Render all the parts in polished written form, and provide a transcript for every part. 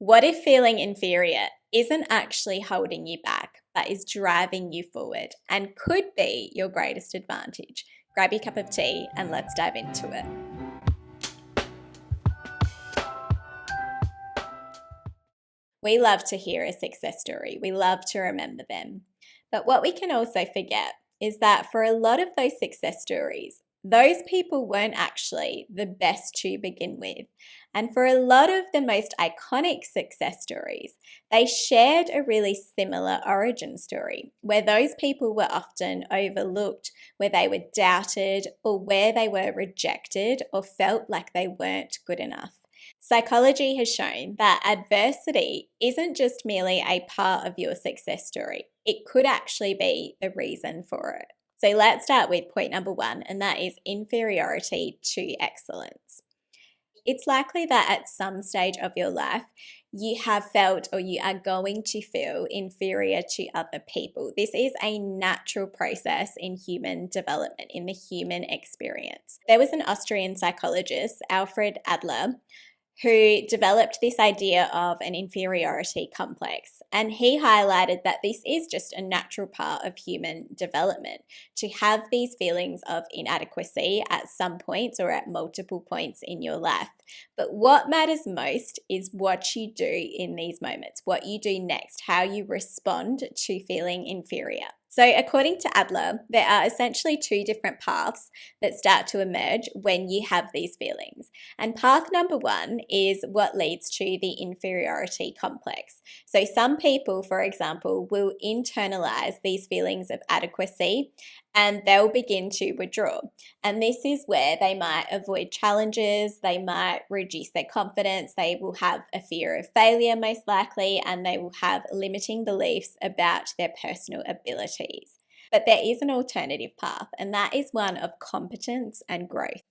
What if feeling inferior isn't actually holding you back, but is driving you forward and could be your greatest advantage? Grab your cup of tea and let's dive into it. We love to hear a success story. We love to remember them. But what we can also forget is that for a lot of those success stories, those people weren't actually the best to begin with. And for a lot of the most iconic success stories, they shared a really similar origin story where those people were often overlooked, where they were doubted, or where they were rejected or felt like they weren't good enough. Psychology has shown that adversity isn't just merely a part of your success story, it could actually be the reason for it. So let's start with point number one, and that is inferiority to excellence. It's likely that at some stage of your life, you have felt or you are going to feel inferior to other people. This is a natural process in human development, in the human experience. There was an Austrian psychologist, Alfred Adler, who developed this idea of an inferiority complex. And he highlighted that this is just a natural part of human development, to have these feelings of inadequacy at some points or at multiple points in your life. But what matters most is what you do in these moments, what you do next, how you respond to feeling inferior. So, according to Adler, there are essentially two different paths that start to emerge when you have these feelings. And path number one is what leads to the inferiority complex. So, some people, for example, will internalize these feelings of adequacy and they'll begin to withdraw. And this is where they might avoid challenges, they might reduce their confidence, they will have a fear of failure most likely, and they will have limiting beliefs about their personal abilities. But there is an alternative path, and that is one of competence and growth.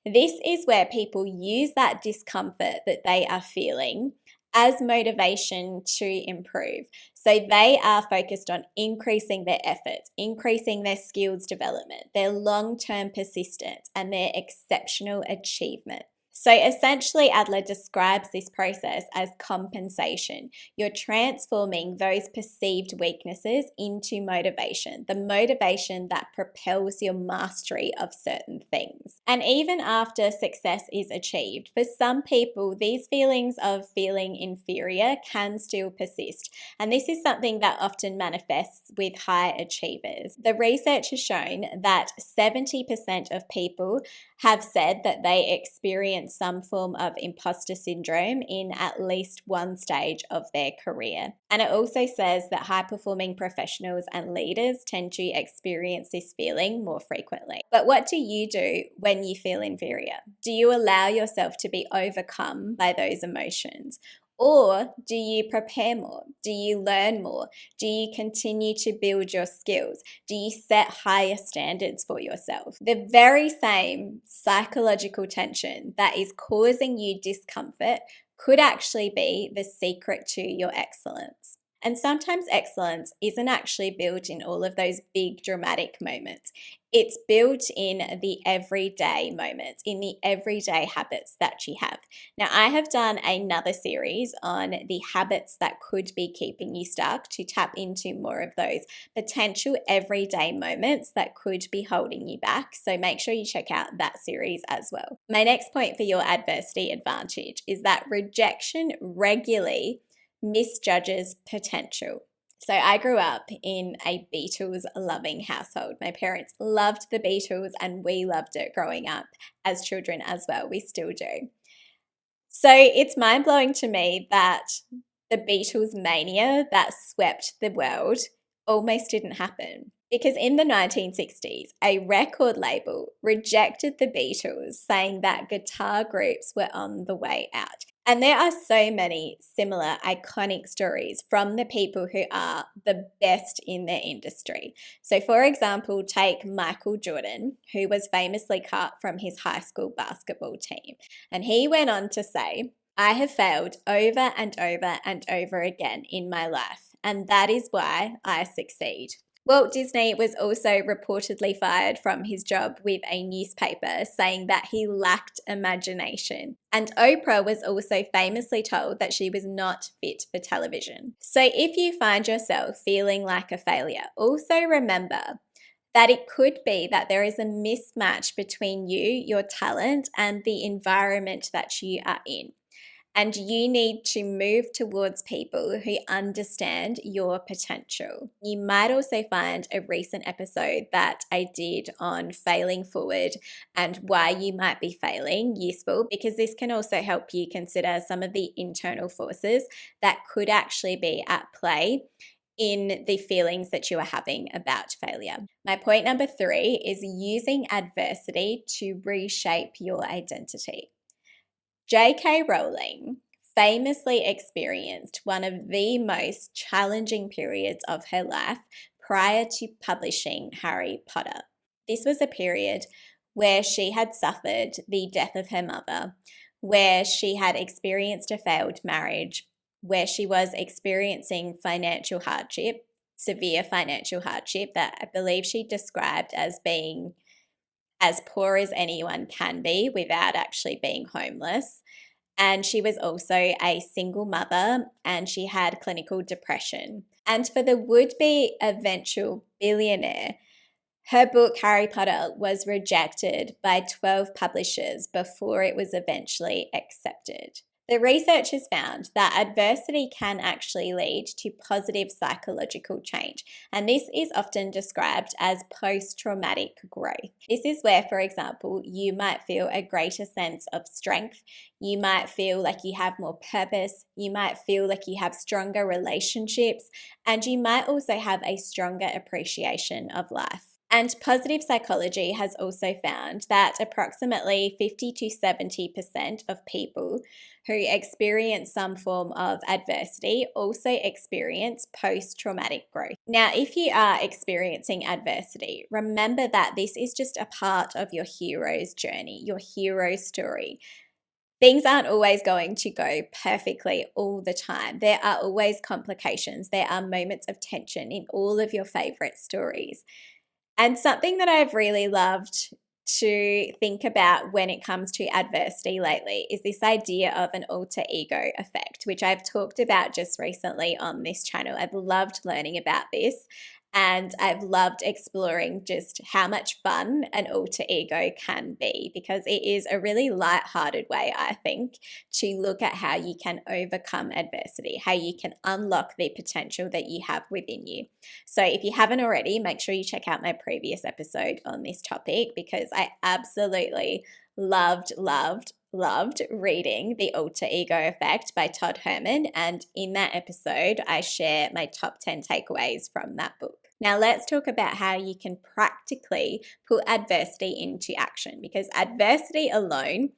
This is where people use that discomfort that they are feeling as motivation to improve. So they are focused on increasing their efforts, increasing their skills development, their long-term persistence, and their exceptional achievement. So essentially, Adler describes this process as compensation. You're transforming those perceived weaknesses into motivation, the motivation that propels your mastery of certain things. And even after success is achieved, for some people, these feelings of feeling inferior can still persist. And this is something that often manifests with high achievers. The research has shown that 70% of people have said that they experience some form of imposter syndrome in at least one stage of their career. And it also says that high-performing professionals and leaders tend to experience this feeling more frequently. But what do you do when you feel inferior? Do you allow yourself to be overcome by those emotions? Or do you prepare more? Do you learn more? Do you continue to build your skills? Do you set higher standards for yourself? The very same psychological tension that is causing you discomfort could actually be the secret to your excellence. And sometimes excellence isn't actually built in all of those big dramatic moments. It's built in the everyday moments, in the everyday habits that you have. Now, I have done another series on the habits that could be keeping you stuck to tap into more of those potential everyday moments that could be holding you back. So make sure you check out that series as well. My next point for your adversity advantage is that rejection regularly misjudges potential. So I grew up in a Beatles loving household. My parents loved the Beatles and we loved it growing up as children as well. We still do. So it's mind blowing to me that the Beatles mania that swept the world almost didn't happen. Because in the 1960s, a record label rejected the Beatles, saying that guitar groups were on the way out. And there are so many similar iconic stories from the people who are the best in their industry. So, for example, take Michael Jordan, who was famously cut from his high school basketball team. And he went on to say, "I have failed over and over and over again in my life, and that is why I succeed." Walt Disney was also reportedly fired from his job with a newspaper, saying that he lacked imagination. And Oprah was also famously told that she was not fit for television. So if you find yourself feeling like a failure, also remember that it could be that there is a mismatch between you, your talent, and the environment that you are in. And you need to move towards people who understand your potential. You might also find a recent episode that I did on failing forward and why you might be failing useful, because this can also help you consider some of the internal forces that could actually be at play in the feelings that you are having about failure. My point number 3 is using adversity to reshape your identity. J.K. Rowling famously experienced one of the most challenging periods of her life prior to publishing Harry Potter. This was a period where she had suffered the death of her mother, where she had experienced a failed marriage, where she was experiencing financial hardship, severe financial hardship that I believe she described as being as poor as anyone can be without actually being homeless. And she was also a single mother and she had clinical depression. And for the would be eventual billionaire, her book, Harry Potter, was rejected by 12 publishers before it was eventually accepted. The researchers found that adversity can actually lead to positive psychological change, and this is often described as post-traumatic growth. This is where, for example, you might feel a greater sense of strength, you might feel like you have more purpose, you might feel like you have stronger relationships, and you might also have a stronger appreciation of life. And positive psychology has also found that approximately 50 to 70% of people who experience some form of adversity also experience post-traumatic growth. Now, if you are experiencing adversity, remember that this is just a part of your hero's journey, your hero story. Things aren't always going to go perfectly all the time. There are always complications. There are moments of tension in all of your favorite stories. And something that I've really loved to think about when it comes to adversity lately is this idea of an alter ego effect, which I've talked about just recently on this channel. I've loved learning about this. And I've loved exploring just how much fun an alter ego can be, because it is a really light-hearted way, I think, to look at how you can overcome adversity, how you can unlock the potential that you have within you. So if you haven't already, make sure you check out my previous episode on this topic, because I absolutely loved reading The Alter Ego Effect by Todd Herman, and in that episode I share my top 10 takeaways from that book. Now let's talk about how you can practically put adversity into action, because adversity alone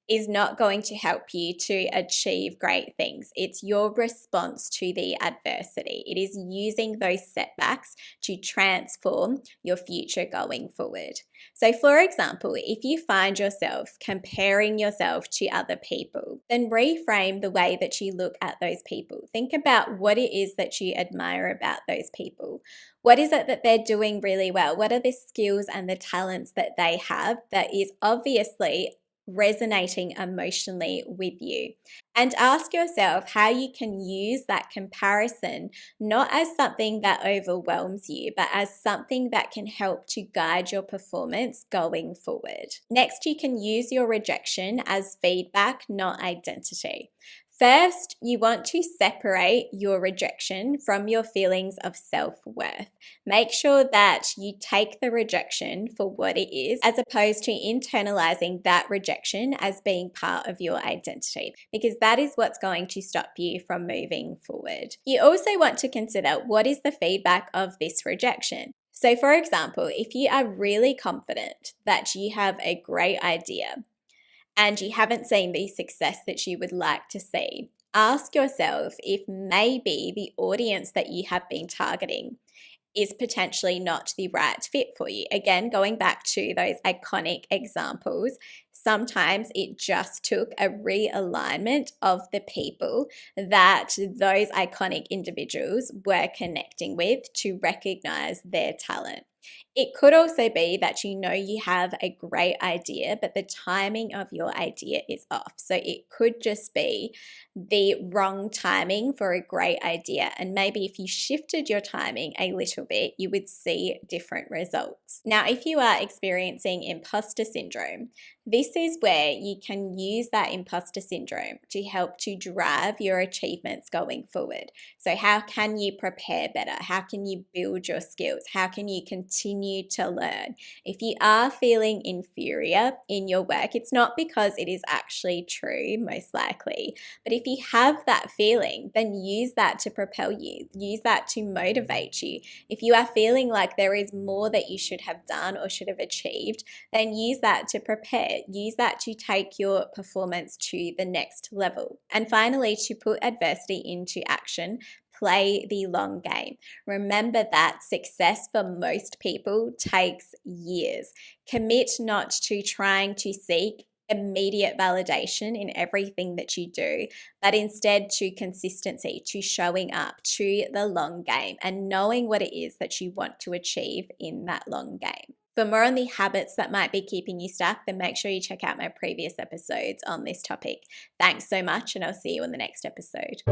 is not going to help you to achieve great things. It's your response to the adversity. It is using those setbacks to transform your future going forward. So, for example, if you find yourself comparing yourself to other people, then reframe the way that you look at those people. Think about what it is that you admire about those people. What is it that they're doing really well? What are the skills and the talents that they have that is obviously resonating emotionally with you? And ask yourself how you can use that comparison not as something that overwhelms you, but as something that can help to guide your performance going forward. Next, you can use your rejection as feedback, not identity. First, you want to separate your rejection from your feelings of self-worth. Make sure that you take the rejection for what it is, as opposed to internalizing that rejection as being part of your identity, because that is what's going to stop you from moving forward. You also want to consider, what is the feedback of this rejection? So, for example, if you are really confident that you have a great idea, and you haven't seen the success that you would like to see, ask yourself if maybe the audience that you have been targeting is potentially not the right fit for you. Again, going back to those iconic examples, Sometimes it just took a realignment of the people that those iconic individuals were connecting with to recognize their talent. It could also be that you know you have a great idea, but the timing of your idea is off. So it could just be the wrong timing for a great idea. And maybe if you shifted your timing a little bit, you would see different results. Now, if you are experiencing imposter syndrome, this is where you can use that imposter syndrome to help to drive your achievements going forward. So, how can you prepare better? How can you build your skills? How can you continue to learn? If you are feeling inferior in your work, it's not because it is actually true, most likely. But if you have that feeling, then use that to propel you, use that to motivate you. If you are feeling like there is more that you should have done or should have achieved, then use that to prepare. Use that to take your performance to the next level. And finally, to put adversity into action, play the long game. Remember that success for most people takes years. Commit not to trying to seek immediate validation in everything that you do, but instead to consistency, to showing up, to the long game, and knowing what it is that you want to achieve in that long game. For more on the habits that might be keeping you stuck, then make sure you check out my previous episodes on this topic. Thanks so much, and I'll see you in the next episode.